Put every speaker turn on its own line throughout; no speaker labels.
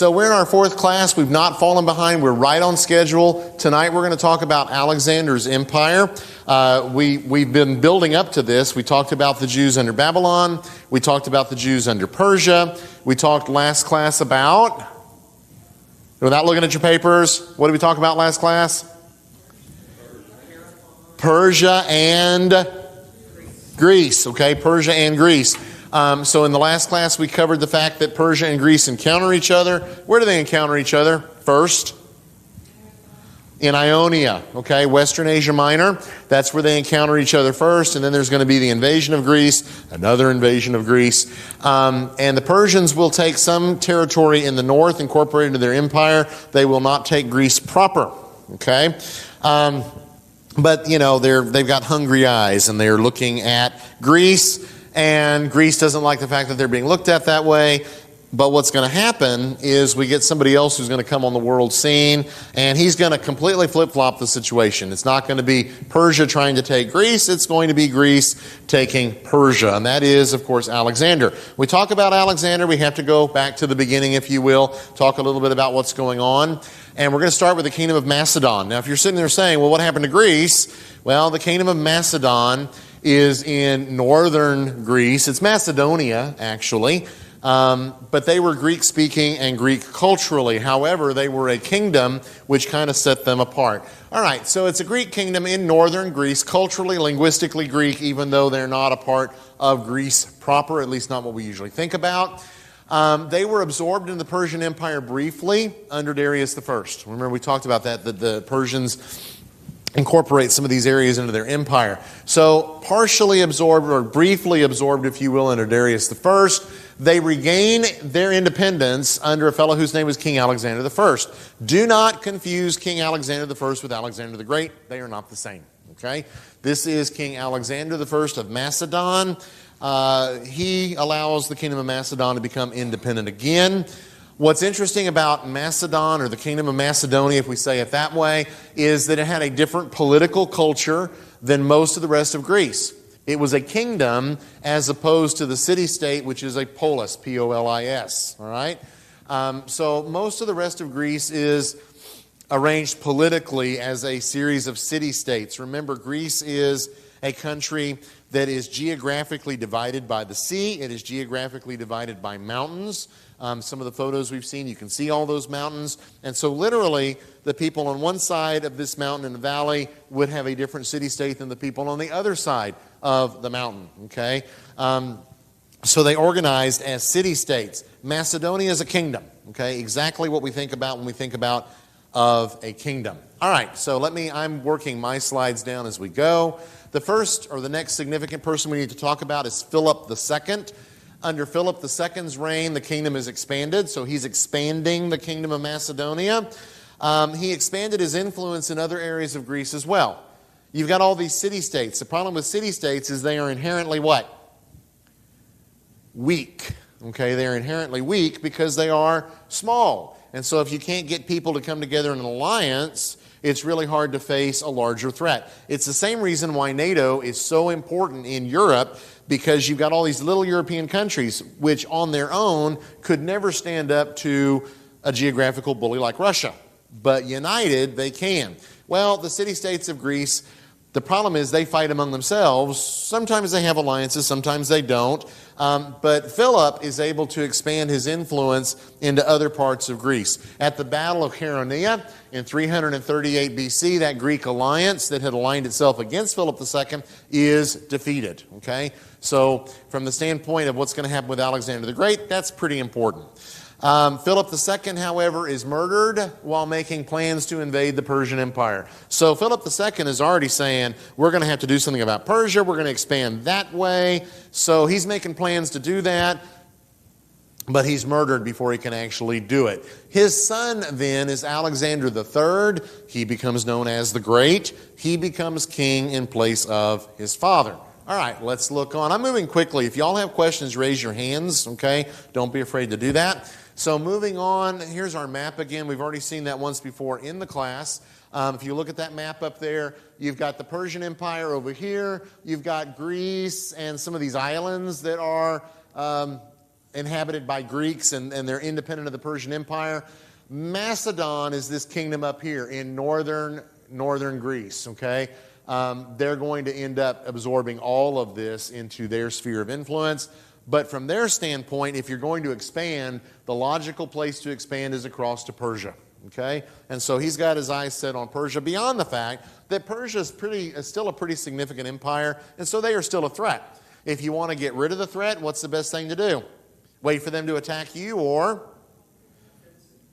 So we're in our fourth class. We've not fallen behind. We're right on schedule. Tonight we're going to talk about Alexander's empire. We've been building up to this. We talked about the Jews under Babylon. We talked about the Jews under Persia. We talked last class about, without looking at your papers, what did we talk about last class? Persia and Greece. Okay, Persia and Greece. So in the last class, we covered the fact that Persia and Greece encounter each other. Where do they encounter each other? First, in Ionia, okay, Western Asia Minor. That's where they encounter each other first, and then there's going to be the invasion of Greece, another invasion of Greece. And the Persians will take some territory in the north, incorporate into their empire. They will not take Greece proper, okay? But, you know, they've got hungry eyes, and they're looking at Greece. And Greece doesn't like the fact that they're being looked at that way. But what's going to happen is we get somebody else who's going to come on the world scene, and he's going to completely flip-flop the situation. It's not going to be Persia trying to take Greece. It's going to be Greece taking Persia. And that is, of course, Alexander. We talk about Alexander. We have to go back to the beginning, if you will, talk a little bit about what's going on. And we're going to start with the kingdom of Macedon. Now, if you're sitting there saying, well, what happened to Greece? Well, the kingdom of Macedon is in northern Greece. It's Macedonia, actually. But they were Greek-speaking and Greek culturally. However, they were a kingdom which kind of set them apart. All right, so it's a Greek kingdom in northern Greece, culturally, linguistically Greek, even though they're not a part of Greece proper, at least not what we usually think about. They were absorbed in the Persian Empire briefly under Darius I. Remember, we talked about that the Persians incorporate some of these areas into their empire. So partially absorbed, or briefly absorbed, if you will, under Darius I. They regain their independence under a fellow whose name was King Alexander I. Do not confuse King Alexander I with Alexander the Great. They are not the same. Okay? This is King Alexander I of Macedon. He allows the kingdom of Macedon to become independent again. What's interesting about Macedon, or the kingdom of Macedonia, if we say it that way, is that it had a different political culture than most of the rest of Greece. It was a kingdom as opposed to the city-state, which is a polis, P-O-L-I-S, all right? So most of the rest of Greece is arranged politically as a series of city-states. Remember, Greece is a country that is geographically divided by the sea. It is geographically divided by mountains. Some of the photos we've seen, you can see all those mountains. And so literally, the people on one side of this mountain in the valley would have a different city-state than the people on the other side of the mountain, okay? So they organized as city-states. Macedonia is a kingdom, okay? Exactly what we think about when we think about of a kingdom. All right, so I'm working my slides down as we go. The first, or the next significant person we need to talk about is Philip II. Under Philip II's reign, the kingdom is expanded, so he's expanding the kingdom of Macedonia. He expanded his influence in other areas of Greece as well. You've got all these city-states. The problem with city-states is they are inherently what? Weak. Okay, they're inherently weak because they are small. And so if you can't get people to come together in an alliance, it's really hard to face a larger threat. It's the same reason why NATO is so important in Europe, because you've got all these little European countries which on their own could never stand up to a geographical bully like Russia. But united, they can. Well, the city-states of Greece, the problem is they fight among themselves. Sometimes they have alliances, sometimes they don't. But Philip is able to expand his influence into other parts of Greece. At the Battle of Chaeronea in 338 BC, that Greek alliance that had aligned itself against Philip II is defeated. Okay? So from the standpoint of what's going to happen with Alexander the Great, that's pretty important. Philip II, however, is murdered while making plans to invade the Persian Empire. So Philip II is already saying, we're going to have to do something about Persia. We're going to expand that way. So he's making plans to do that, but he's murdered before he can actually do it. His son, then, is Alexander III. He becomes known as the Great. He becomes king in place of his father. All right, let's look on. I'm moving quickly. If y'all have questions, raise your hands, okay? Don't be afraid to do that. So moving on, here's our map again. We've already seen that once before in the class. If you look at that map up there, you've got the Persian Empire over here. You've got Greece and some of these islands that are inhabited by Greeks, and they're independent of the Persian Empire. Macedon is this kingdom up here in northern Greece, okay? They're going to end up absorbing all of this into their sphere of influence. But from their standpoint, if you're going to expand, the logical place to expand is across to Persia, okay? And so he's got his eyes set on Persia, beyond the fact that Persia is still a pretty significant empire, and so they are still a threat. If you want to get rid of the threat, what's the best thing to do? Wait for them to attack you, or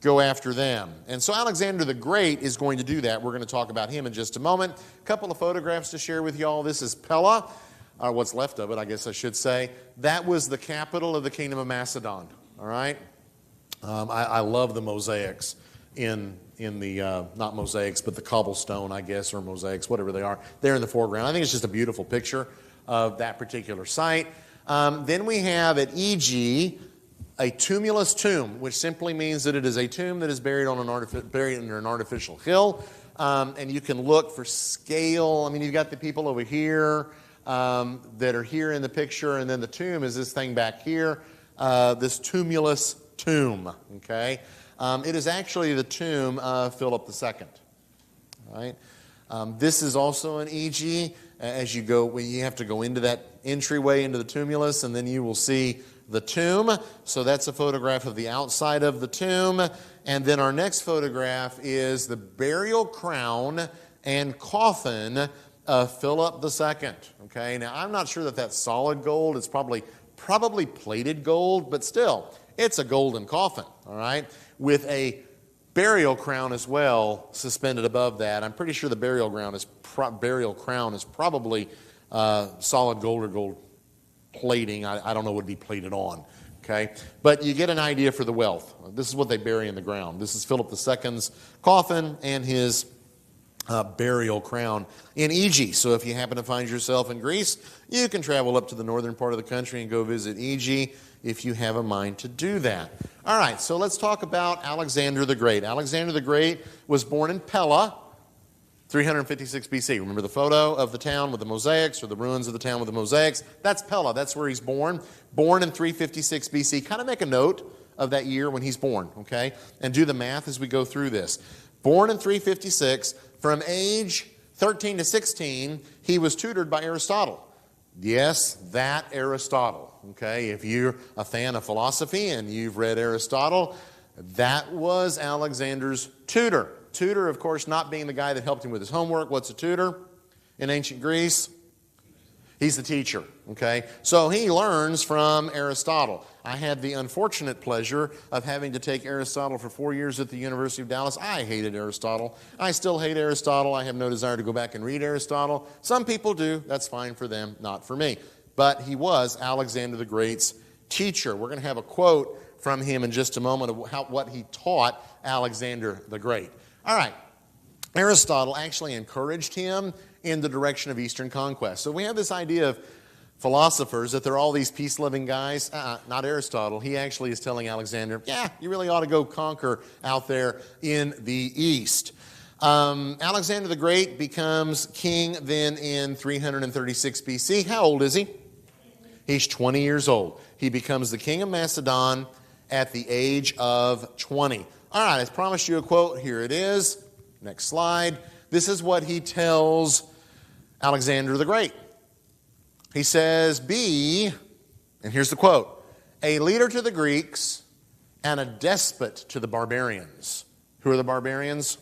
go after them. And so Alexander the Great is going to do that. We're going to talk about him in just a moment. A couple of photographs to share with y'all. This is Pella, or what's left of it, I guess I should say. That was the capital of the kingdom of Macedon. All right? I love the mosaics in the, not mosaics, but the cobblestone, I guess, or mosaics, whatever they are. They're in the foreground. I think it's just a beautiful picture of that particular site. Then we have at Eg a tumulus tomb, which simply means that it is a tomb that is buried under an artificial hill. And you can look for scale. I mean, you've got the people over here that are here in the picture, and then the tomb is this thing back here, this tumulus tomb, okay? It is actually the tomb of Philip II, all right? This is also an EG. As you go, you have to go into that entryway into the tumulus, and then you will see the tomb. So that's a photograph of the outside of the tomb. And then our next photograph is the burial crown and coffin of Philip II. Okay, now I'm not sure that that's solid gold. It's probably plated gold, but still, it's a golden coffin, all right, with a burial crown as well suspended above that. I'm pretty sure the burial crown is probably solid gold or gold plating. I don't know what would be plated on, okay? But you get an idea for the wealth. This is what they bury in the ground. This is Philip II's coffin and his burial crown in Eg. So if you happen to find yourself in Greece, you can travel up to the northern part of the country and go visit Eg if you have a mind to do that. All right, so let's talk about Alexander the Great. Alexander the Great was born in Pella, 356 BC. Remember the photo of the town with the mosaics, or the ruins of the town with the mosaics? That's Pella. That's where he's born. Born in 356 BC. Kind of make a note of that year when he's born, okay? And do the math as we go through this. Born in 356, from age 13 to 16, he was tutored by Aristotle. Yes, that Aristotle, okay? If you're a fan of philosophy and you've read Aristotle, that was Alexander's tutor. Tutor, of course, not being the guy that helped him with his homework. What's a tutor in ancient Greece? He's the teacher, okay? So he learns from Aristotle. I had the unfortunate pleasure of having to take Aristotle for 4 years at the University of Dallas. I hated Aristotle. I still hate Aristotle. I have no desire to go back and read Aristotle. Some people do. That's fine for them, not for me. But he was Alexander the Great's teacher. We're going to have a quote from him in just a moment of what he taught Alexander the Great. All right. Aristotle actually encouraged him in the direction of Eastern conquest. So we have this idea of philosophers, that they're all these peace-loving guys. Not Aristotle. He actually is telling Alexander, yeah, you really ought to go conquer out there in the East. Alexander the Great becomes king then in 336 BC. How old is he? He's 20 years old. He becomes the king of Macedon at the age of 20. All right, I promised you a quote. Here it is. Next slide. This is what he tells Alexander the Great. He says, be, and here's the quote, a leader to the Greeks and a despot to the barbarians. Who are the barbarians?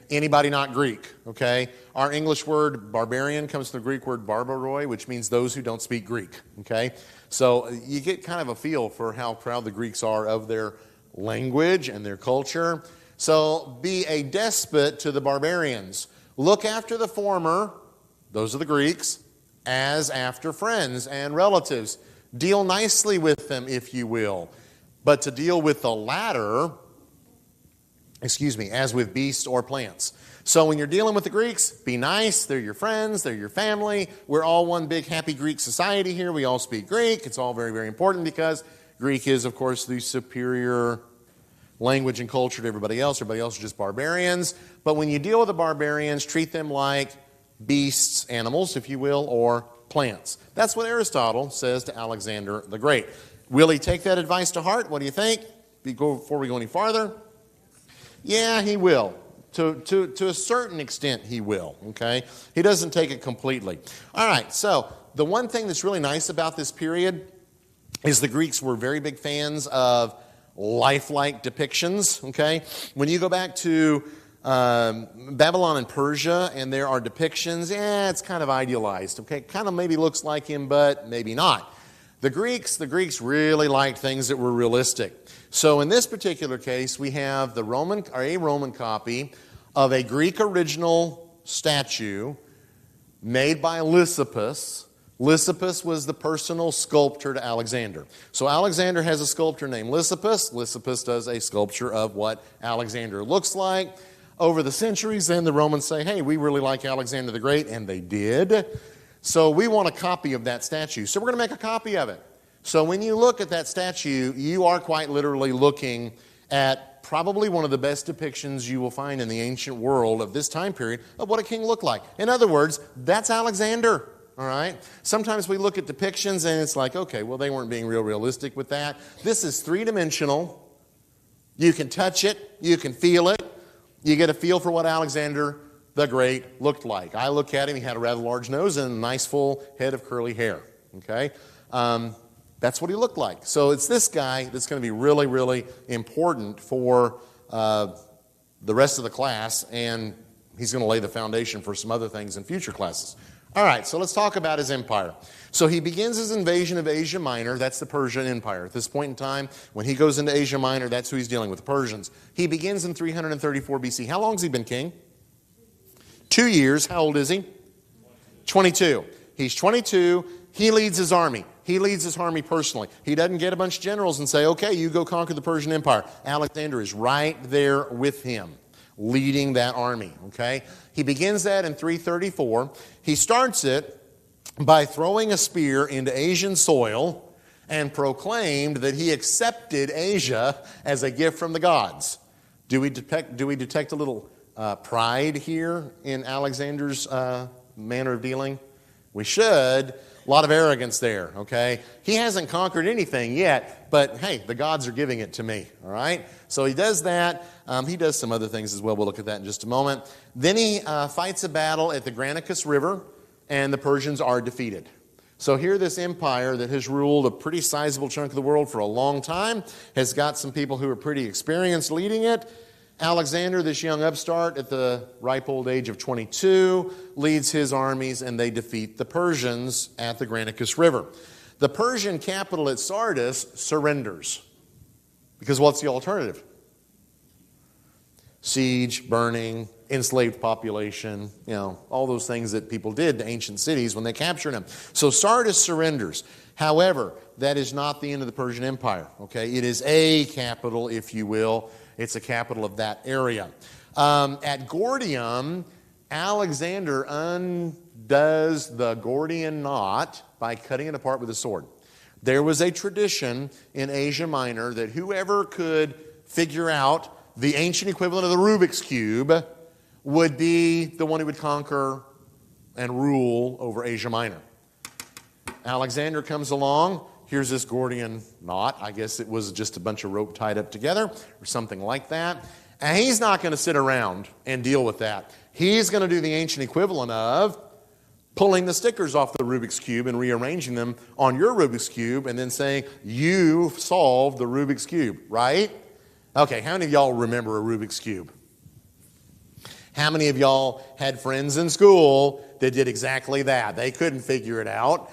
Anybody not Greek, okay? Our English word barbarian comes from the Greek word barbaroi, which means those who don't speak Greek, okay? So you get kind of a feel for how proud the Greeks are of their language and their culture. So be a despot to the barbarians. Look after the former, those are the Greeks, as after friends and relatives. Deal nicely with them, if you will. But to deal with the latter, as with beasts or plants. So when you're dealing with the Greeks, be nice. They're your friends. They're your family. We're all one big happy Greek society here. We all speak Greek. It's all very, very important because Greek is, of course, the superior language and culture to everybody else. Everybody else is just barbarians. But when you deal with the barbarians, treat them like beasts, animals, if you will, or plants. That's what Aristotle says to Alexander the Great. Will he take that advice to heart? What do you think? Before we go any farther? Yeah, he will. To a certain extent, he will, okay? He doesn't take it completely. All right, so the one thing that's really nice about this period is the Greeks were very big fans of lifelike depictions, okay? When you go back to Babylon and Persia and there are depictions, it's kind of idealized, okay? Kind of maybe looks like him, but maybe not. The Greeks really liked things that were realistic. So in this particular case, we have a Roman copy of a Greek original statue made by Lysippus. Lysippus was the personal sculptor to Alexander. So Alexander has a sculptor named Lysippus. Lysippus does a sculpture of what Alexander looks like. Over the centuries, then the Romans say, hey, we really like Alexander the Great, and they did. So we want a copy of that statue. So we're going to make a copy of it. So when you look at that statue, you are quite literally looking at probably one of the best depictions you will find in the ancient world of this time period of what a king looked like. In other words, that's Alexander, all right? Sometimes we look at depictions and it's like, okay, well, they weren't being realistic with that. This is three-dimensional. You can touch it. You can feel it. You get a feel for what Alexander the Great looked like. I look at him. He had a rather large nose and a nice full head of curly hair, okay? That's what he looked like. So it's this guy that's going to be really, really important for the rest of the class, and he's going to lay the foundation for some other things in future classes. All right, so let's talk about his empire. So he begins his invasion of Asia Minor. That's the Persian Empire. At this point in time, when he goes into Asia Minor, that's who he's dealing with, the Persians. He begins in 334 BC. How long has he been king? 2 years. How old is he? 22. He's 22. He leads his army. He leads his army personally. He doesn't get a bunch of generals and say, okay, you go conquer the Persian Empire. Alexander is right there with him, leading that army, okay? He begins that in 334. He starts it by throwing a spear into Asian soil and proclaimed that he accepted Asia as a gift from the gods. Do we detect a little pride here in Alexander's manner of dealing? We should. A lot of arrogance there, okay? He hasn't conquered anything yet, but hey, the gods are giving it to me, all right? So he does that. He does some other things as well. We'll look at that in just a moment. Then he fights a battle at the Granicus River, and the Persians are defeated. So here this empire that has ruled a pretty sizable chunk of the world for a long time has got some people who are pretty experienced leading it. Alexander, this young upstart at the ripe old age of 22, leads his armies and they defeat the Persians at the Granicus River. The Persian capital at Sardis surrenders. Because what's the alternative? Siege, burning, enslaved population, all those things that people did to ancient cities when they captured them. So Sardis surrenders. However, that is not the end of the Persian Empire. Okay, it is a capital, if you will. It's a capital of that area. At Gordium, Alexander undoes the Gordian knot by cutting it apart with a sword. There was a tradition in Asia Minor that whoever could figure out the ancient equivalent of the Rubik's Cube would be the one who would conquer and rule over Asia Minor. Alexander comes along. Here's this Gordian knot. I guess it was just a bunch of rope tied up together or something like that. And he's not going to sit around and deal with that. He's going to do the ancient equivalent of pulling the stickers off the Rubik's Cube and rearranging them on your Rubik's Cube and then saying, you solved the Rubik's Cube, right? Okay, how many of y'all remember a Rubik's Cube? How many of y'all had friends in school that did exactly that? They couldn't figure it out.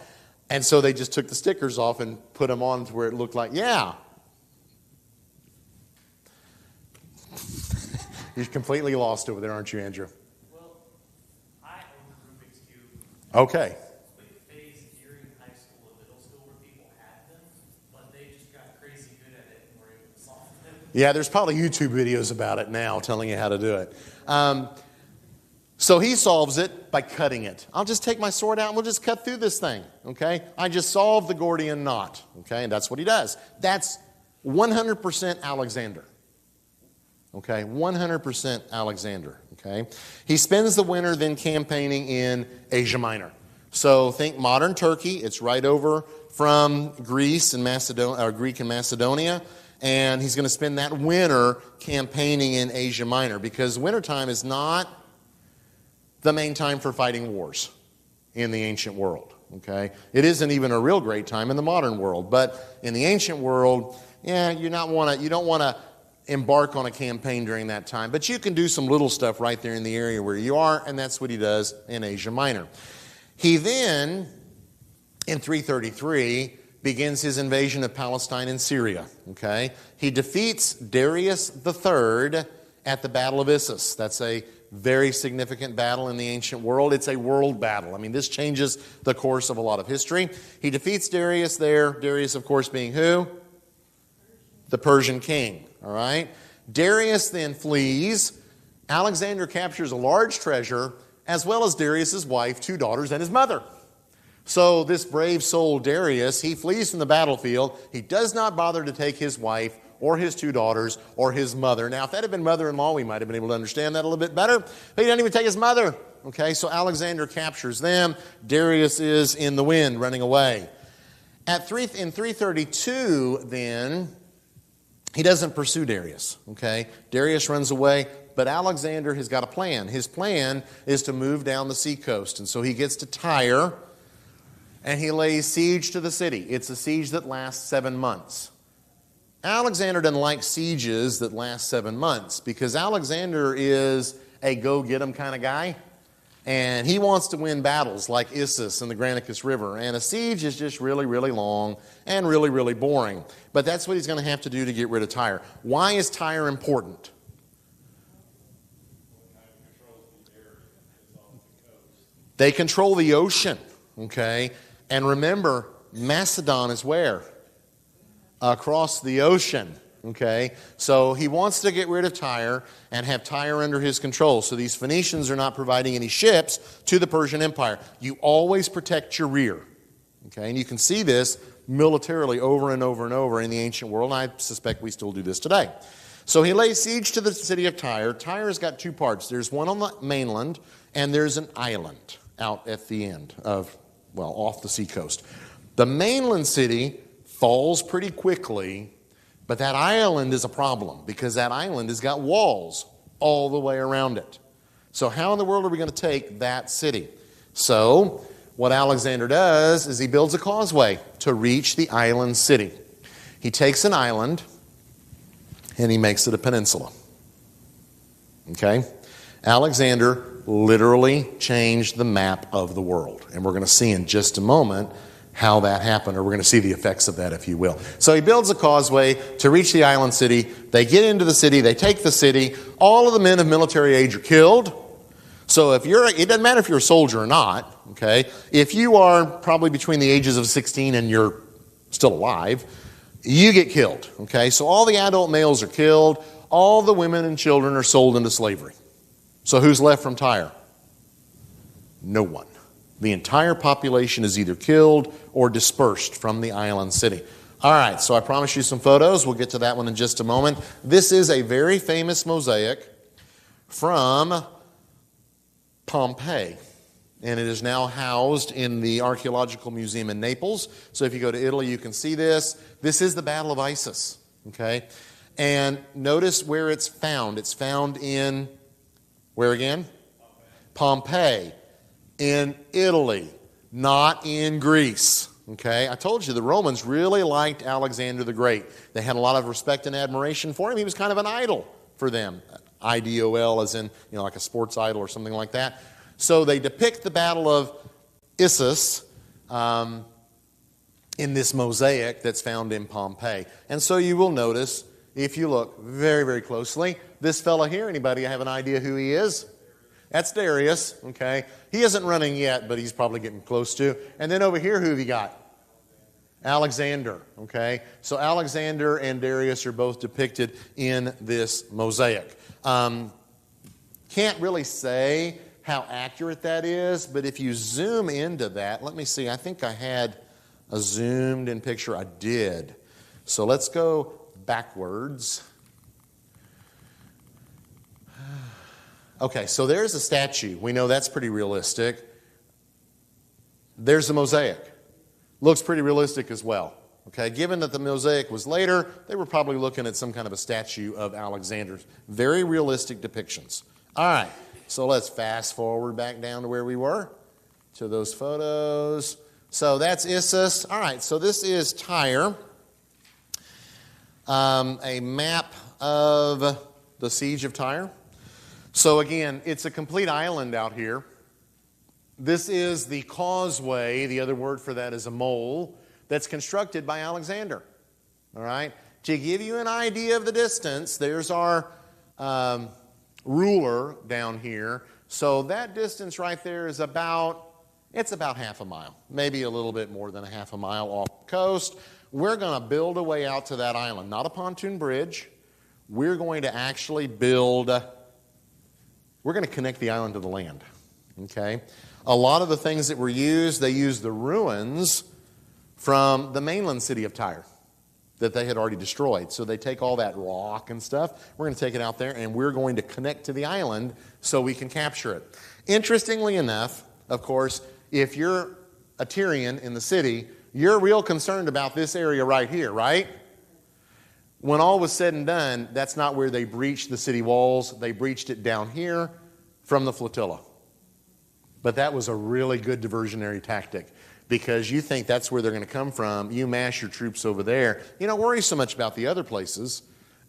And so they just took the stickers off and put them on to where it looked like, yeah. You're completely lost over there, aren't you, Andrew?
Well, I owned a Rubik's Cube.
Okay.
Quick phase during high school and middle school where people had them, but they just got crazy good at it and were able to solve them.
Yeah, there's probably YouTube videos about it now telling you how to do it. So he solves it by cutting it. I'll just take my sword out and we'll just cut through this thing, okay? I just solved the Gordian knot, okay? And that's what he does. That's 100% Alexander, okay? 100% Alexander, okay? He spends the winter then campaigning in Asia Minor. So think modern Turkey. It's right over from Greece and Macedonia, or Greek and Macedonia. And he's going to spend that winter campaigning in Asia Minor, because wintertime is not the main time for fighting wars in the ancient world. Okay? It isn't even a real great time in the modern world. But in the ancient world, yeah, you don't want to embark on a campaign during that time. But you can do some little stuff right there in the area where you are, and that's what he does in Asia Minor. He then, in 333, begins his invasion of Palestine and Syria. Okay? He defeats Darius III at the Battle of Issus. That's a very significant battle in the ancient world. It's a world battle. I mean, this changes the course of a lot of history. He defeats Darius there. Darius, of course, being who? The Persian king. All right? Darius then flees. Alexander captures a large treasure, as well as Darius' wife, 2 daughters, and his mother. So this brave soul Darius, he flees from the battlefield. He does not bother to take his wife or his 2 daughters or his mother. Now, if that had been mother-in-law, we might have been able to understand that a little bit better. But he doesn't even take his mother. Okay, so Alexander captures them. Darius is in the wind, running away. In 332, then, he doesn't pursue Darius. Okay, Darius runs away, but Alexander has got a plan. His plan is to move down the seacoast. And so he gets to Tyre, and he lays siege to the city. It's a siege that lasts 7 months. Alexander doesn't like sieges that last 7 months, because Alexander is a go-get-'em kind of guy. And he wants to win battles like Issus and the Granicus River. And a siege is just really, really long and really, really boring. But that's what he's going to have to do to get rid of Tyre. Why is Tyre important? They control the ocean. Okay? And remember, Macedon is where? Across the ocean. Okay? So he wants to get rid of Tyre and have Tyre under his control. So these Phoenicians are not providing any ships to the Persian Empire. You always protect your rear. Okay? And you can see this militarily over and over and over in the ancient world. And I suspect we still do this today. So he lays siege to the city of Tyre. Tyre's got 2 parts. There's one on the mainland, and there's an island out at the end of, well, off the seacoast. The mainland city falls pretty quickly, but that island is a problem, because that island has got walls all the way around it. So how in the world are we going to take that city? So what Alexander does is he builds a causeway to reach the island city. He takes an island and he makes it a peninsula. Okay? Alexander literally changed the map of the world. And we're going to see in just a moment how that happened, or we're going to see the effects of that, if you will. So he builds a causeway to reach the island city. They get into the city. They take the city. All of the men of military age are killed. So it doesn't matter if you're a soldier or not, okay? If you are probably between the ages of 16 and you're still alive, you get killed, okay? So all the adult males are killed. All the women and children are sold into slavery. So who's left from Tyre? No one. The entire population is either killed or dispersed from the island city. All right, so I promised you some photos. We'll get to that one in just a moment. This is a very famous mosaic from Pompeii, and it is now housed in the Archaeological Museum in Naples. So if you go to Italy, you can see this. This is the Battle of Issus, okay? And notice where it's found. It's found in, where again? Pompeii. In Italy, not in Greece. Okay, I told you the Romans really liked Alexander the Great. They had a lot of respect and admiration for him. He was kind of an idol for them. IDOL, as in, like a sports idol or something like that. So they depict the Battle of Issus in this mosaic that's found in Pompeii. And so you will notice, if you look very, very closely, this fellow here, anybody have an idea who he is? That's Darius, okay? He isn't running yet, but he's probably getting close to. And then over here, who have you got? Alexander, okay? So Alexander and Darius are both depicted in this mosaic. Can't really say how accurate that is, but if you zoom into that, let me see. I think I had a zoomed in picture. I did. So let's go backwards. Okay, so there's a statue. We know that's pretty realistic. There's the mosaic. Looks pretty realistic as well. Okay, given that the mosaic was later, they were probably looking at some kind of a statue of Alexander. Very realistic depictions. All right, so let's fast forward back down to where we were, to those photos. So that's Issus. All right, so this is Tyre, a map of the siege of Tyre. So again, it's a complete island out here. This is the causeway. The other word for that is a mole that's constructed by Alexander. All right? To give you an idea of the distance, there's our ruler down here. So that distance right there is about half a mile, maybe a little bit more than a half a mile off the coast. We're going to build a way out to that island, not a pontoon bridge. We're going to actually we're going to connect the island to the land. Okay? A lot of the things that were used, they used the ruins from the mainland city of Tyre that they had already destroyed. So they take all that rock and stuff. We're going to take it out there, and we're going to connect to the island so we can capture it. Interestingly enough, of course, if you're a Tyrian in the city, you're real concerned about this area right here, right? When all was said and done, that's not where they breached the city walls. They breached it down here from the flotilla. But that was a really good diversionary tactic, because you think that's where they're going to come from. You mass your troops over there. You don't worry so much about the other places,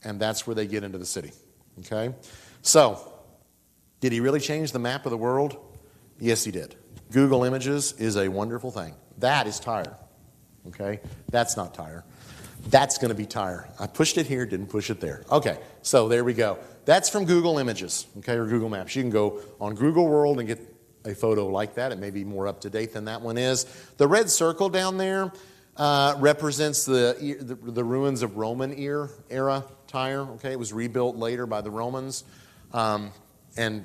and that's where they get into the city. Okay? So, did he really change the map of the world? Yes, he did. Google Images is a wonderful thing. That is Tyre. Okay? That's not Tyre. That's going to be Tyre. I pushed it here, didn't push it there. Okay, so there we go. That's from Google Images, okay, or Google Maps. You can go on Google World and get a photo like that. It may be more up to date than that one is. The red circle down there represents the ruins of Roman era Tyre. Okay, it was rebuilt later by the Romans, and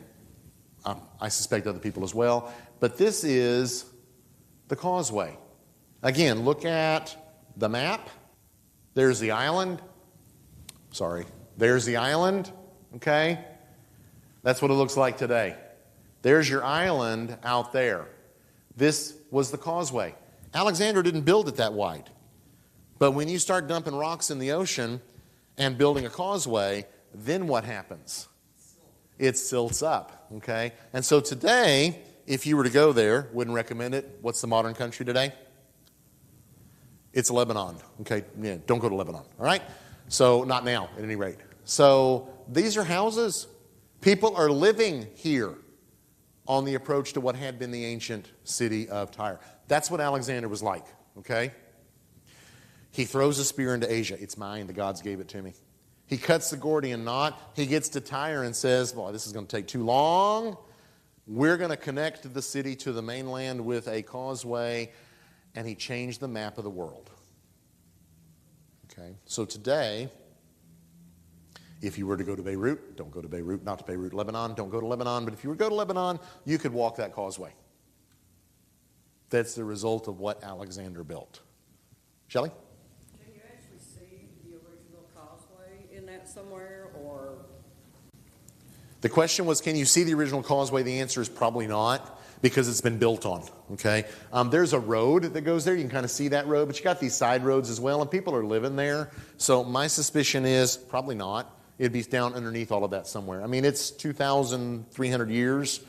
I suspect other people as well. But this is the causeway. Again, look at the map. There's the island. There's the island. Okay, that's what it looks like today. There's your island out there. This was the causeway. Alexander didn't build it that wide. But when you start dumping rocks in the ocean and building a causeway, then what happens? It silts up, okay? And so today, if you were to go there, wouldn't recommend it. What's the modern country today? It's Lebanon, okay? Yeah, don't go to Lebanon, all right? So, not now, at any rate. So, these are houses. People are living here on the approach to what had been the ancient city of Tyre. That's what Alexander was like, okay? He throws a spear into Asia. It's mine. The gods gave it to me. He cuts the Gordian knot. He gets to Tyre and says, boy, this is going to take too long. We're going to connect the city to the mainland with a causeway. And he changed the map of the world. Okay? So today, if you were to go to Beirut, don't go to Beirut, not to Beirut, Lebanon, don't go to Lebanon. But if you were to go to Lebanon, you could walk that causeway. That's the result of what Alexander built. Shelley?
Can you actually see the original causeway in that somewhere, or?
The question was, can you see the original causeway? The answer is probably not, because it's been built on, okay? There's a road that goes there. You can kind of see that road, but you got these side roads as well, and people are living there. So my suspicion is probably not. It'd be down underneath all of that somewhere. I mean, it's 2,300 years,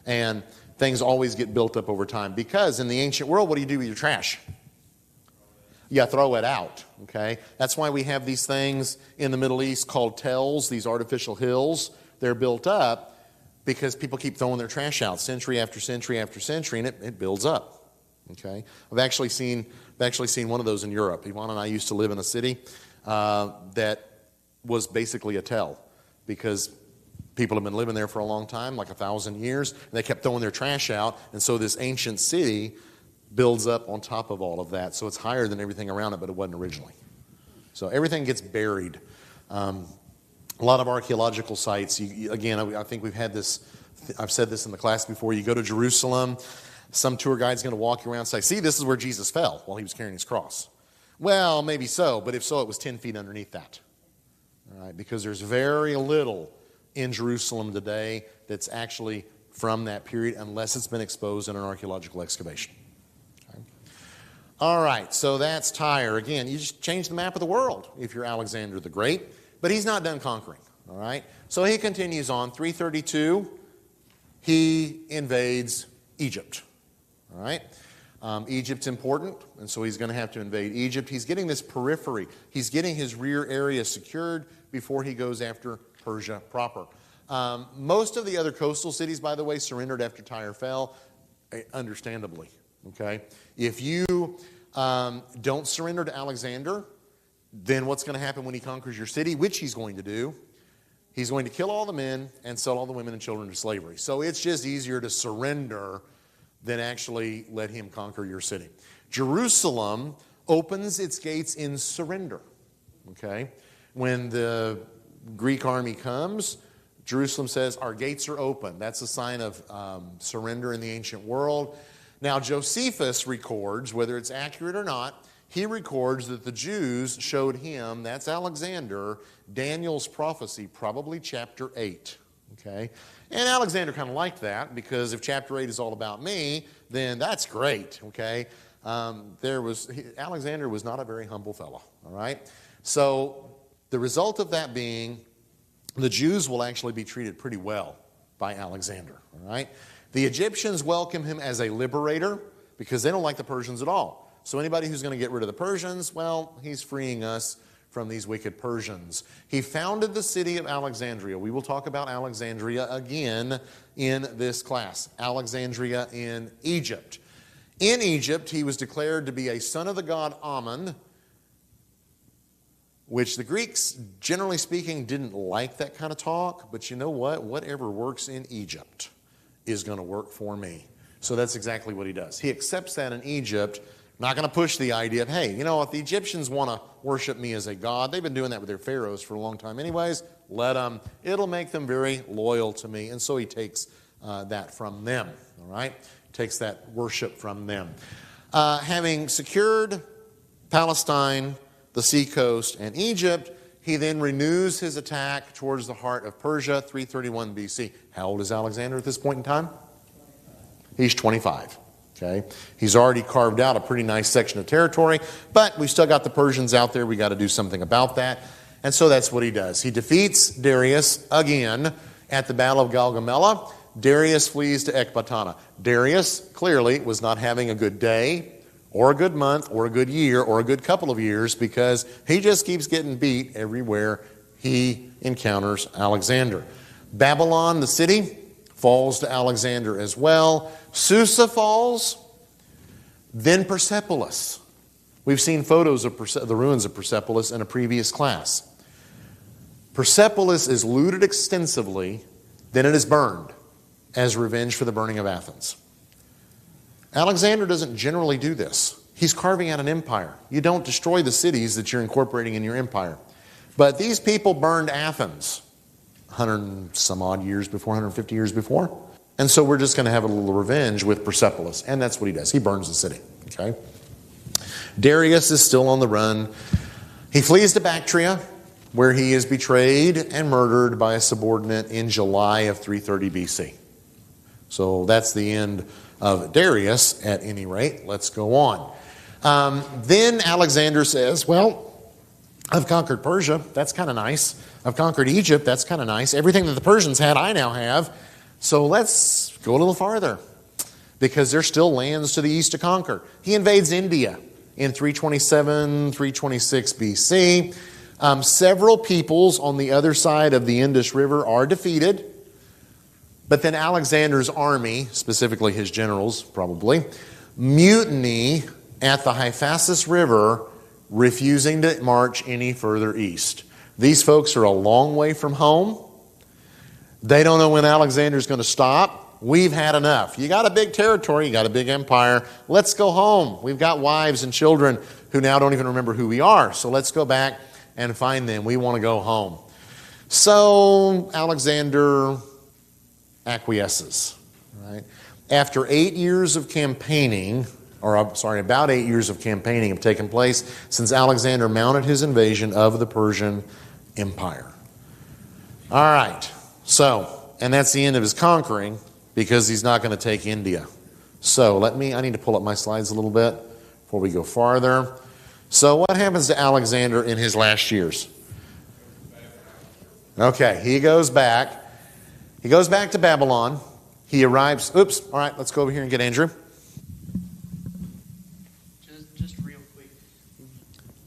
and things always get built up over time. Because in the ancient world, what do you do with your trash? You throw it out, okay? That's why we have these things in the Middle East called tells, these artificial hills. They're built up because people keep throwing their trash out century after century after century, and it builds up, okay? I've actually seen one of those in Europe. Yvonne and I used to live in a city that was basically a tell, because people have been living there for a long time, like 1,000 years, and they kept throwing their trash out, and so this ancient city builds up on top of all of that. So it's higher than everything around it, but it wasn't originally. So everything gets buried. A lot of archaeological sites, again, I think we've had this, I've said this in the class before, you go to Jerusalem, some tour guide's going to walk you around and say, see, this is where Jesus fell while he was carrying his cross. Well, maybe so, but if so, it was 10 feet underneath that. All right, because there's very little in Jerusalem today that's actually from that period, unless it's been exposed in an archaeological excavation. All right, so that's Tyre. Again, you just change the map of the world if you're Alexander the Great. But he's not done conquering, all right? So he continues on. 332, he invades Egypt, all right? Egypt's important, and so he's going to have to invade Egypt. He's getting this periphery. He's getting his rear area secured before he goes after Persia proper. Most of the other coastal cities, by the way, surrendered after Tyre fell, understandably, okay? If you don't surrender to Alexander, then what's going to happen when he conquers your city, which he's going to do? He's going to kill all the men and sell all the women and children to slavery. So it's just easier to surrender than actually let him conquer your city. Jerusalem opens its gates in surrender, okay? When the Greek army comes, Jerusalem says, our gates are open. That's a sign of surrender in the ancient world. Now, Josephus records, whether it's accurate or not, he records that the Jews showed him, that's Alexander, Daniel's prophecy, probably chapter 8. Okay? And Alexander kind of liked that, because if chapter 8 is all about me, then that's great. Okay? Alexander was not a very humble fellow. All right? So the result of that being, the Jews will actually be treated pretty well by Alexander. All right? The Egyptians welcome him as a liberator because they don't like the Persians at all. So anybody who's going to get rid of the Persians, well, he's freeing us from these wicked Persians. He founded the city of Alexandria. We will talk about Alexandria again in this class. Alexandria in Egypt. In Egypt, he was declared to be a son of the god Ammon, which the Greeks, generally speaking, didn't like that kind of talk. But you know what? Whatever works in Egypt is going to work for me. So that's exactly what he does. He accepts that in Egypt. Not going to push the idea of, hey, you know, if the Egyptians want to worship me as a god, they've been doing that with their pharaohs for a long time anyways, let them. It'll make them very loyal to me. And so he takes that from them, all right? Takes that worship from them. Having secured Palestine, the seacoast, and Egypt, he then renews his attack towards the heart of Persia, 331 BC. How old is Alexander at this point in time? He's 25. Okay, he's already carved out a pretty nice section of territory, but we've still got the Persians out there. We got to do something about that. And so that's what he does. He defeats Darius again at the Battle of Gaugamela. Darius flees to Ecbatana. Darius clearly was not having a good day or a good month or a good year or a good couple of years, because he just keeps getting beat everywhere he encounters Alexander. Babylon, the city, falls to Alexander as well. Susa falls, then Persepolis. We've seen photos of the ruins of Persepolis in a previous class. Persepolis is looted extensively, then it is burned as revenge for the burning of Athens. Alexander doesn't generally do this. He's carving out an empire. You don't destroy the cities that you're incorporating in your empire. But these people burned Athens 100 and some odd years before, 150 years before. And so we're just going to have a little revenge with Persepolis. And that's what he does. He burns the city. Okay? Darius is still on the run. He flees to Bactria, where he is betrayed and murdered by a subordinate in July of 330 BC. So that's the end of Darius, at any rate. Let's go on. Then Alexander says, well, I've conquered Persia. That's kind of nice. I've conquered Egypt. That's kind of nice. Everything that the Persians had, I now have. So let's go a little farther, because there's still lands to the east to conquer. He invades India in 327, 326 BC. Several peoples on the other side of the Indus River are defeated. But then Alexander's army, specifically his generals probably, mutiny at the Hyphasis River, refusing to march any further east. These folks are a long way from home. They don't know when Alexander's going to stop. We've had enough. You got a big territory. You got a big empire. Let's go home. We've got wives and children who now don't even remember who we are. So let's go back and find them. We want to go home. So Alexander acquiesces. Right? After 8 years of campaigning, about 8 years of campaigning have taken place since Alexander mounted his invasion of the Persian Empire. All right. So, and that's the end of his conquering, because he's not going to take India. So I need to pull up my slides a little bit before we go farther. So what happens to Alexander in his last years? Okay, he goes back. He goes back to Babylon. He arrives. Oops. All right, let's go over here and get Andrew.
Just real quick.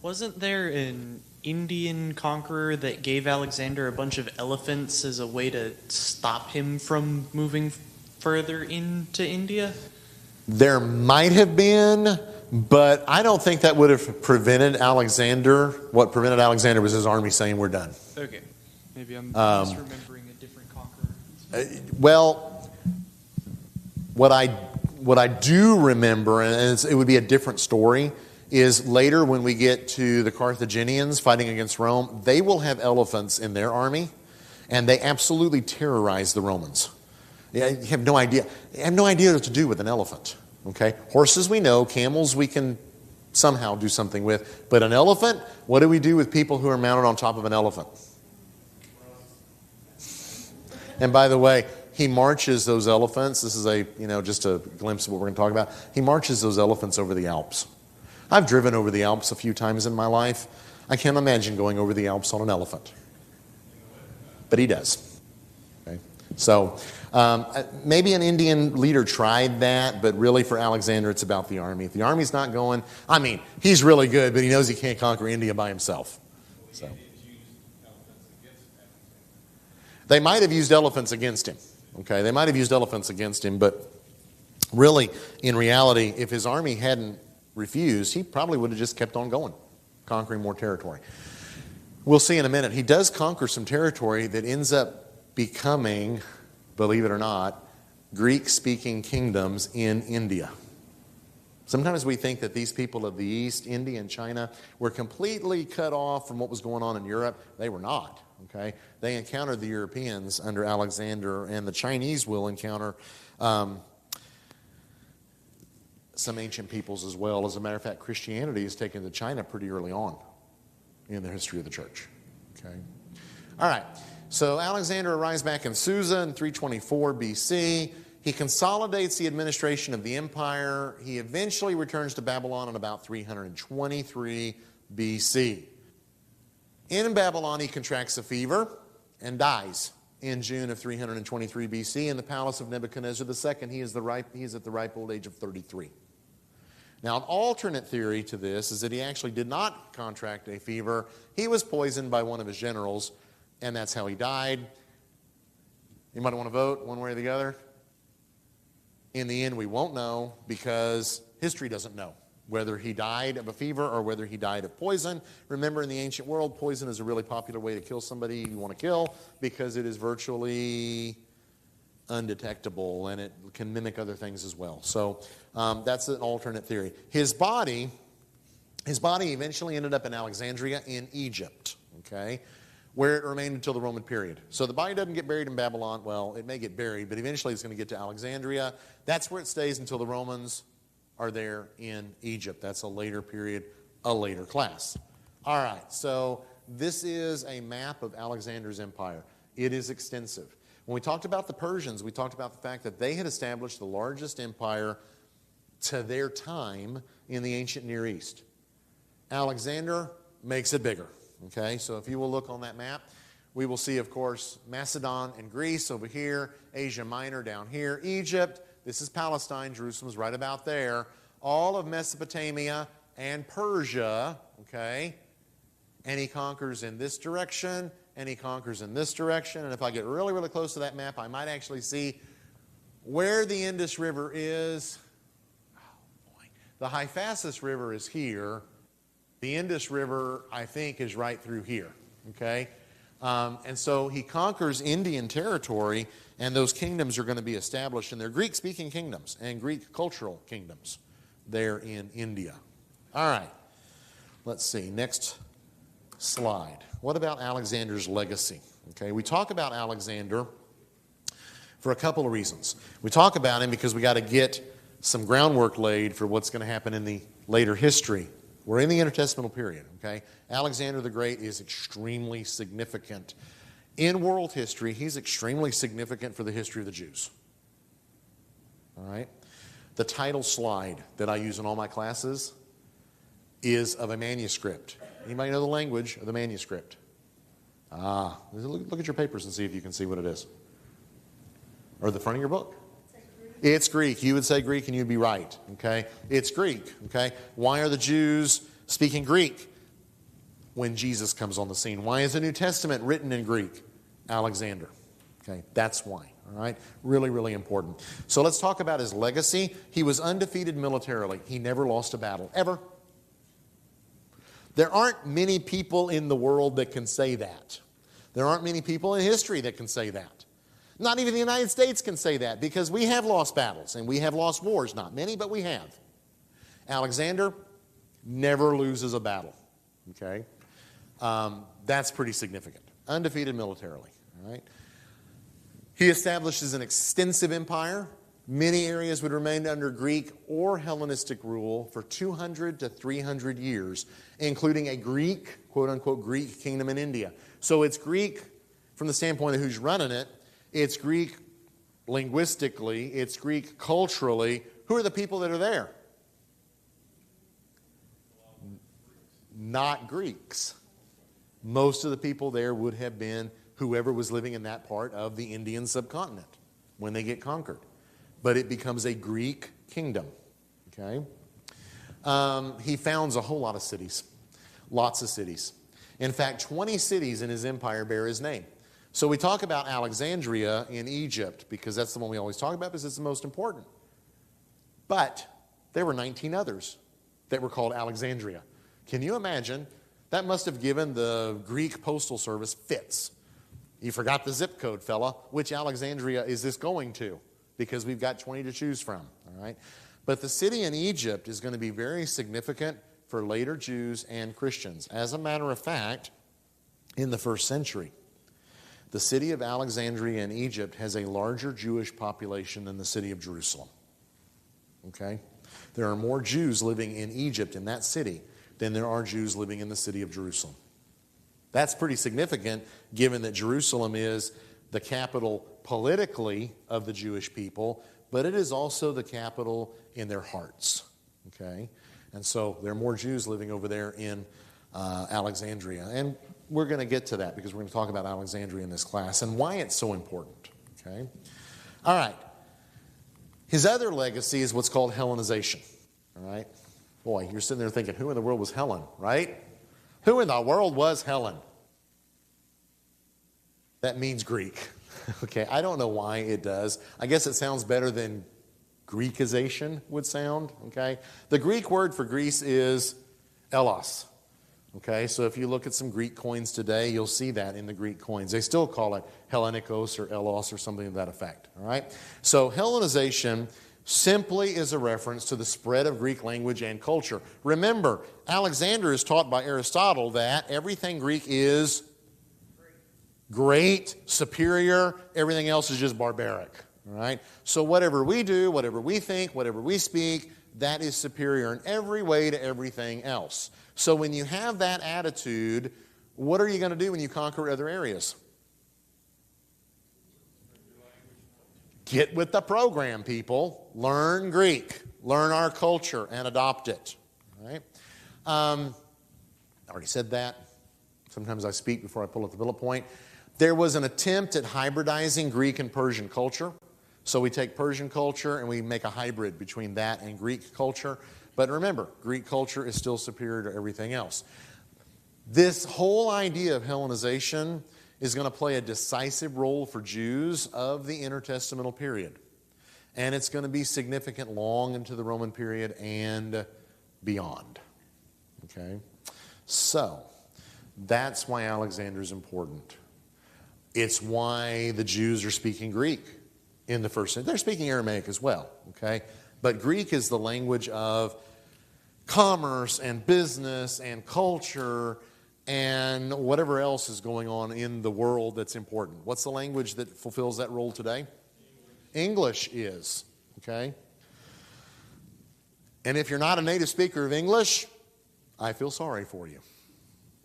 Wasn't there an Indian conqueror that gave Alexander a bunch of elephants as a way to stop him from moving further into India?
There might have been, but I don't think that would have prevented Alexander. What prevented Alexander was his army saying, we're done.
Okay. Maybe I'm misremembering a different conqueror.
Well, what I do remember, and it would be a different story, is later when we get to the Carthaginians fighting against Rome, they will have elephants in their army, and they absolutely terrorize the Romans. Yeah, you have no idea. You have no idea what to do with an elephant. Okay, horses we know, camels we can somehow do something with, but an elephant, what do we do with people who are mounted on top of an elephant? And by the way, he marches those elephants. This is just a glimpse of what we're going to talk about. He marches those elephants over the Alps. I've driven over the Alps a few times in my life. I can't imagine going over the Alps on an elephant. But he does. Okay? So maybe an Indian leader tried that, but really for Alexander, it's about the army. If the army's not going, he's really good, but he knows he can't conquer India by himself. So they might have used elephants against him. Okay, they might have used elephants against him, but really, in reality, if his army hadn't refused, he probably would have just kept on going, conquering more territory. We'll see in a minute. He does conquer some territory that ends up becoming, believe it or not, Greek-speaking kingdoms in India. Sometimes we think that these people of the East, India and China, were completely cut off from what was going on in Europe. They were not. Okay, they encountered the Europeans under Alexander, and the Chinese will encounter some ancient peoples as well. As a matter of fact, Christianity is taken to China pretty early on in the history of the church. Okay, all right. So Alexander arrives back in Susa in 324 BC. He consolidates the administration of the empire. He eventually returns to Babylon in about 323 BC. In Babylon, he contracts a fever and dies in June of 323 BC in the palace of Nebuchadnezzar II. He is at the ripe old age of 33. Now, an alternate theory to this is that he actually did not contract a fever. He was poisoned by one of his generals, and that's how he died. Anybody want to vote one way or the other? In the end, we won't know because history doesn't know whether he died of a fever or whether he died of poison. Remember, in the ancient world, poison is a really popular way to kill somebody you want to kill because it is virtually undetectable and it can mimic other things as well. So that's an alternate theory. His body eventually ended up in Alexandria in Egypt, okay, where it remained until the Roman period. So the body doesn't get buried in Babylon. Well, it may get buried, but eventually it's going to get to Alexandria. That's where it stays until the Romans are there in Egypt. That's a later period, a later class. All right, so this is a map of Alexander's empire. It is extensive. When we talked about the Persians, we talked about the fact that they had established the largest empire to their time in the ancient Near East. Alexander makes it bigger. Okay, so if you will look on that map, we will see, of course, Macedon and Greece over here, Asia Minor down here, Egypt. This is Palestine. Jerusalem's right about there. All of Mesopotamia and Persia, okay? And he conquers in this direction, and he conquers in this direction. And if I get really, really close to that map, I might actually see where the Indus River is. Oh, boy. The Hyphasis River is here. The Indus River, I think, is right through here, okay? And so he conquers Indian territory, and those kingdoms are going to be established, and they're Greek-speaking kingdoms and Greek cultural kingdoms there in India. All right, let's see, next slide. What about Alexander's legacy? Okay, we talk about Alexander for a couple of reasons. We talk about him because we got to get some groundwork laid for what's going to happen in the later history. We're in the intertestamental period, okay? Alexander the Great is extremely significant. In world history, he's extremely significant for the history of the Jews. All right? The title slide that I use in all my classes is of a manuscript. Anybody know the language of the manuscript? Look at your papers and see if you can see what it is. Or the front of your book. It's Greek. You would say Greek and you'd be right. Okay? It's Greek. Okay? Why are the Jews speaking Greek when Jesus comes on the scene? Why is the New Testament written in Greek? Alexander. Okay? That's why. All right? Really, really important. So let's talk about his legacy. He was undefeated militarily. He never lost a battle. Ever. There aren't many people in the world that can say that. There aren't many people in history that can say that. Not even the United States can say that because we have lost battles and we have lost wars. Not many, but we have. Alexander never loses a battle. Okay? That's pretty significant. Undefeated militarily. All right? He establishes an extensive empire. Many areas would remain under Greek or Hellenistic rule for 200 to 300 years, including a Greek, quote-unquote, Greek kingdom in India. So it's Greek from the standpoint of who's running it. It's Greek linguistically. It's Greek culturally. Who are the people that are there? Not Greeks. Most of the people there would have been whoever was living in that part of the Indian subcontinent when they get conquered. But it becomes a Greek kingdom. Okay? He founds a whole lot of cities. Lots of cities. In fact, 20 cities in his empire bear his name. So we talk about Alexandria in Egypt because that's the one we always talk about because it's the most important. But there were 19 others that were called Alexandria. Can you imagine? That must have given the Greek postal service fits. You forgot the zip code, fella. Which Alexandria is this going to? Because we've got 20 to choose from. All right? But the city in Egypt is going to be very significant for later Jews and Christians. As a matter of fact, in the first century, the city of Alexandria in Egypt has a larger Jewish population than the city of Jerusalem. Okay? There are more Jews living in Egypt, in that city, than there are Jews living in the city of Jerusalem. That's pretty significant given that Jerusalem is the capital politically of the Jewish people, but it is also the capital in their hearts. Okay? And so there are more Jews living over there in Alexandria. And we're going to get to that because we're going to talk about Alexandria in this class and why it's so important. Okay? All right. His other legacy is what's called Hellenization. All right? Boy, you're sitting there thinking, who in the world was Helen, right? Who in the world was Helen? That means Greek. Okay, I don't know why it does. I guess it sounds better than Greekization would sound. Okay, the Greek word for Greece is Elos. Okay, so if you look at some Greek coins today, you'll see that in the Greek coins. They still call it Hellenikos or Elos or something to that effect. All right, so Hellenization simply is a reference to the spread of Greek language and culture. Remember, Alexander is taught by Aristotle that everything Greek is great, superior, everything else is just barbaric. All right? So whatever we do, whatever we think, whatever we speak, that is superior in every way to everything else. So when you have that attitude, what are you going to do when you conquer other areas? Get with the program, people. Learn Greek. Learn our culture and adopt it. All right? I already said that. Sometimes I speak before I pull up the bullet point. There was an attempt at hybridizing Greek and Persian culture. So we take Persian culture and we make a hybrid between that and Greek culture. But remember, Greek culture is still superior to everything else. This whole idea of Hellenization is going to play a decisive role for Jews of the intertestamental period. And it's going to be significant long into the Roman period and beyond. Okay? So, that's why Alexander is important. It's why the Jews are speaking Greek in the first century. They're speaking Aramaic as well, okay? But Greek is the language of commerce and business and culture and whatever else is going on in the world that's important. What's the language that fulfills that role today? English is, okay? And if you're not a native speaker of English, I feel sorry for you.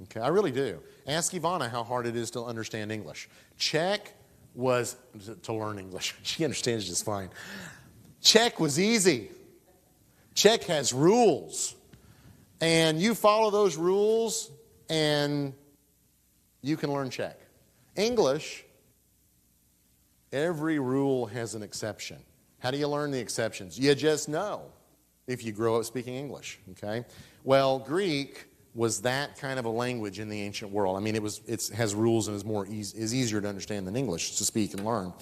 Okay, I really do. Ask Ivana how hard it is to understand English. Czech was, to learn English. She understands just fine. Czech was easy. Czech has rules. And you follow those rules and you can learn Czech. English, every rule has an exception. How do you learn the exceptions? You just know if you grow up speaking English, okay? Well, Greek was that kind of a language in the ancient world. I mean, it has rules and is easier to understand than English to speak and learn.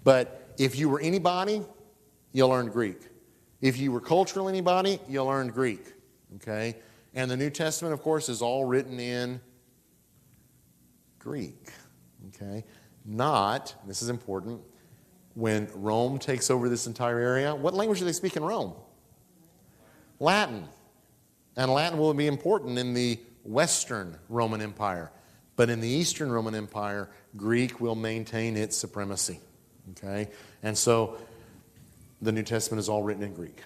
But if you were anybody, you learned Greek. If you were cultural anybody, you learned Greek, okay? And the New Testament, of course, is all written in Greek, okay? Not, this is important, when Rome takes over this entire area, what language do they speak in Rome? Latin. And Latin will be important in the Western Roman Empire. But in the Eastern Roman Empire, Greek will maintain its supremacy, okay? And so the New Testament is all written in Greek.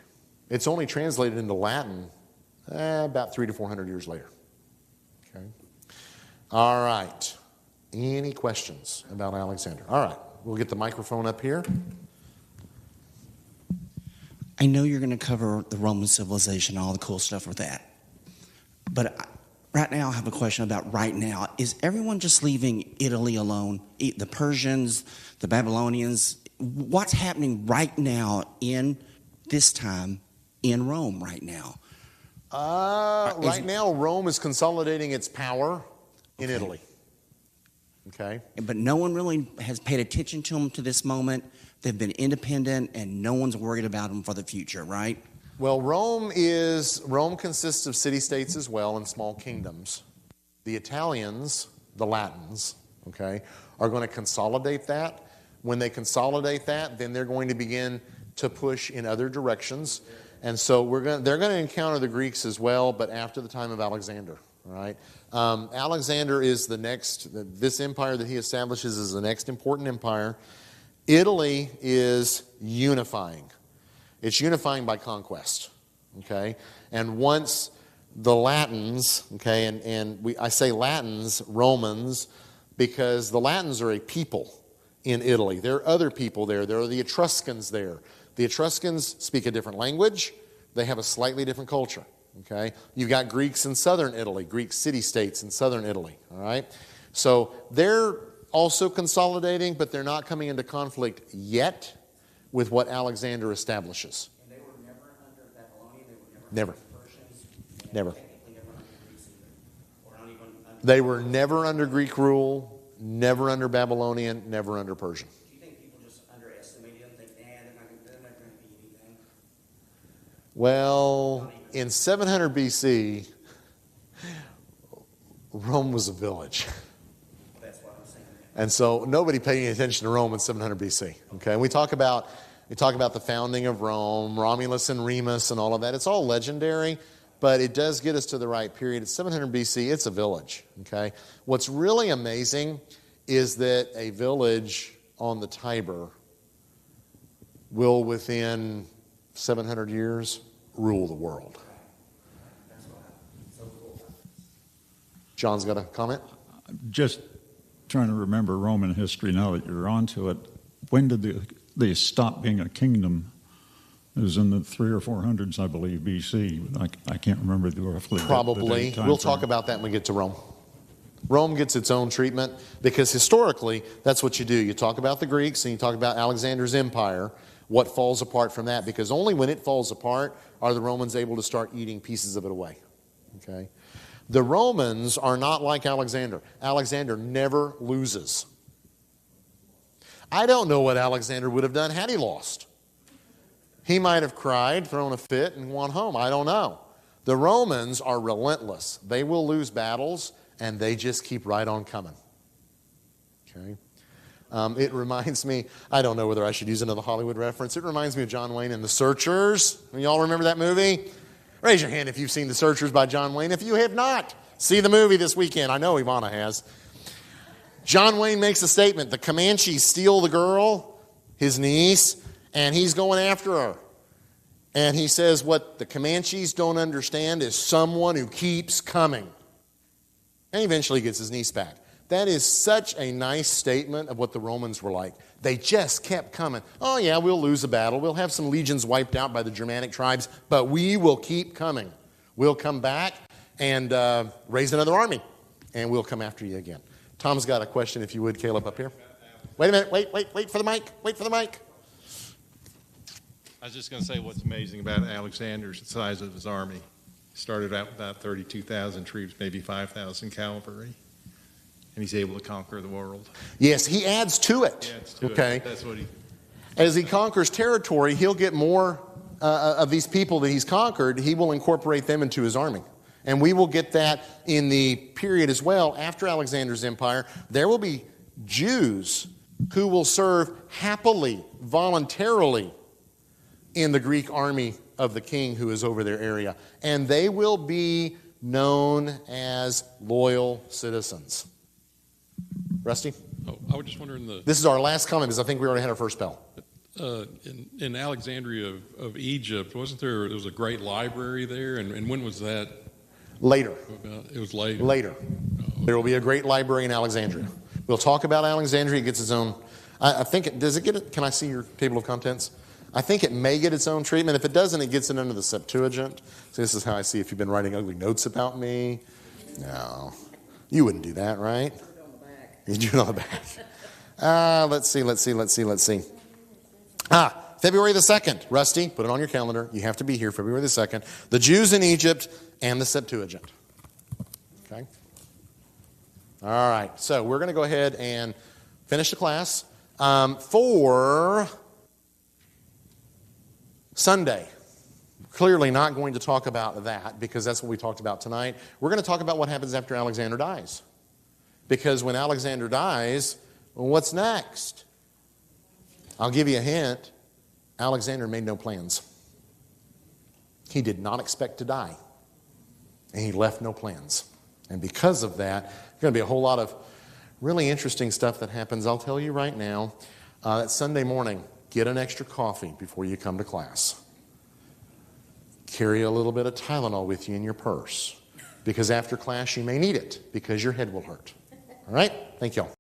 It's only translated into Latin about 300 to 400 years later. Okay. All right. Any questions about Alexander? All right. We'll get the microphone up here.
I know you're going to cover the Roman civilization, all the cool stuff with that. But right now, I have a question about right now. Is everyone just leaving Italy alone? The Persians, the Babylonians? What's happening right now in this time in Rome right now?
Right now, Rome is consolidating its power in Italy. Okay.
But no one really has paid attention to them to this moment. They've been independent, and no one's worried about them for the future, right?
Well, Rome consists of city-states as well and small kingdoms. The Italians, the Latins, okay, are going to consolidate that. When they consolidate that, then they're going to begin to push in other directions. And so they're going to encounter the Greeks as well, but after the time of Alexander, right? Alexander is this empire that he establishes is the next important empire. Italy is unifying. It's unifying by conquest, okay? And once the Latins, okay, I say Latins, Romans, because the Latins are a people in Italy. There are other people there. There are the Etruscans there. The Etruscans speak a different language. They have a slightly different culture, okay? You've got Greeks in southern Italy, Greek city-states in southern Italy, all right? So they're also consolidating, but they're not coming into conflict yet with what Alexander establishes.
And they were never under Babylonian? They were
Never.
under Persians?
Never.
Technically never under Greece either? Or not even under...
They were never under Greek rule, never under Babylonian, never under Persian.
Do you think people just underestimate it and think, they're not going to be anything?
Well, in 700 BC, Rome was a village.
That's what I'm saying.
And so nobody paid any attention to Rome in 700 BC. Okay, we talk about the founding of Rome, Romulus and Remus and all of that. It's all legendary, but it does get us to the right period. It's 700 BC, it's a village. Okay, what's really amazing is that a village on the Tiber will, within 700 years, rule the world. John's got a comment?
Just trying to remember Roman history now that you're onto it. When did they stop being a kingdom? It was in the 300 or 400s, I believe, BC. I can't remember the roughly.
Probably.
The
We'll talk about that when we get to Rome. Rome gets its own treatment because historically, that's what you do. You talk about the Greeks and you talk about Alexander's empire, what falls apart from that, because only when it falls apart are the Romans able to start eating pieces of it away. Okay? The Romans are not like Alexander. Alexander never loses. I don't know what Alexander would have done had he lost. He might have cried, thrown a fit, and gone home. I don't know. The Romans are relentless. They will lose battles, and they just keep right on coming. Okay? It reminds me, I don't know whether I should use another Hollywood reference. It reminds me of John Wayne and The Searchers. Y'all remember that movie? Raise your hand if you've seen The Searchers by John Wayne. If you have not, see the movie this weekend. I know Ivana has. John Wayne makes a statement. The Comanches steal the girl, his niece, and he's going after her. And he says what the Comanches don't understand is someone who keeps coming. And he eventually gets his niece back. That is such a nice statement of what the Romans were like. They just kept coming. Oh yeah, we'll lose a battle. We'll have some legions wiped out by the Germanic tribes, but we will keep coming. We'll come back and raise another army, and we'll come after you again. Tom's got a question, if you would, Caleb, up here. Wait a minute. Wait for the mic. Wait for the mic.
I was just going to say what's amazing about Alexander's the size of his army. He started out with about 32,000 troops, maybe 5,000 cavalry, and he's able to conquer the world.
Yes, he adds to it.
He adds to
okay.
it. That's what he.
As he conquers territory, he'll get more of these people that he's conquered. He will incorporate them into his army. And we will get that in the period as well after Alexander's empire. There will be Jews who will serve happily, voluntarily in the Greek army of the king who is over their area. And they will be known as loyal citizens. Rusty?
Oh, I was just wondering
This is our last comment because I think we already had our first bell.
in Alexandria of Egypt, wasn't there was a great library there? And when was that?
Later.
It was later.
Later. There will be a great library in Alexandria. We'll talk about Alexandria. It gets its own. I think it does. It get it? Can I see your table of contents? I think it may get its own treatment. If it doesn't, it gets it under the Septuagint. So this is how I see if you've been writing ugly notes about me. No, you wouldn't do that, right? You do it on the back. Let's see. February the 2nd. Rusty, put it on your calendar. You have to be here February the 2nd. The Jews in Egypt and the Septuagint. Okay? All right. So we're going to go ahead and finish the class. For Sunday, clearly not going to talk about that because that's what we talked about tonight. We're going to talk about what happens after Alexander dies. Because when Alexander dies, what's next? I'll give you a hint. Alexander made no plans. He did not expect to die. And he left no plans. And because of that, there's going to be a whole lot of really interesting stuff that happens. I'll tell you right now, that Sunday morning, get an extra coffee before you come to class. Carry a little bit of Tylenol with you in your purse. Because after class, you may need it because your head will hurt. All right? Thank y'all.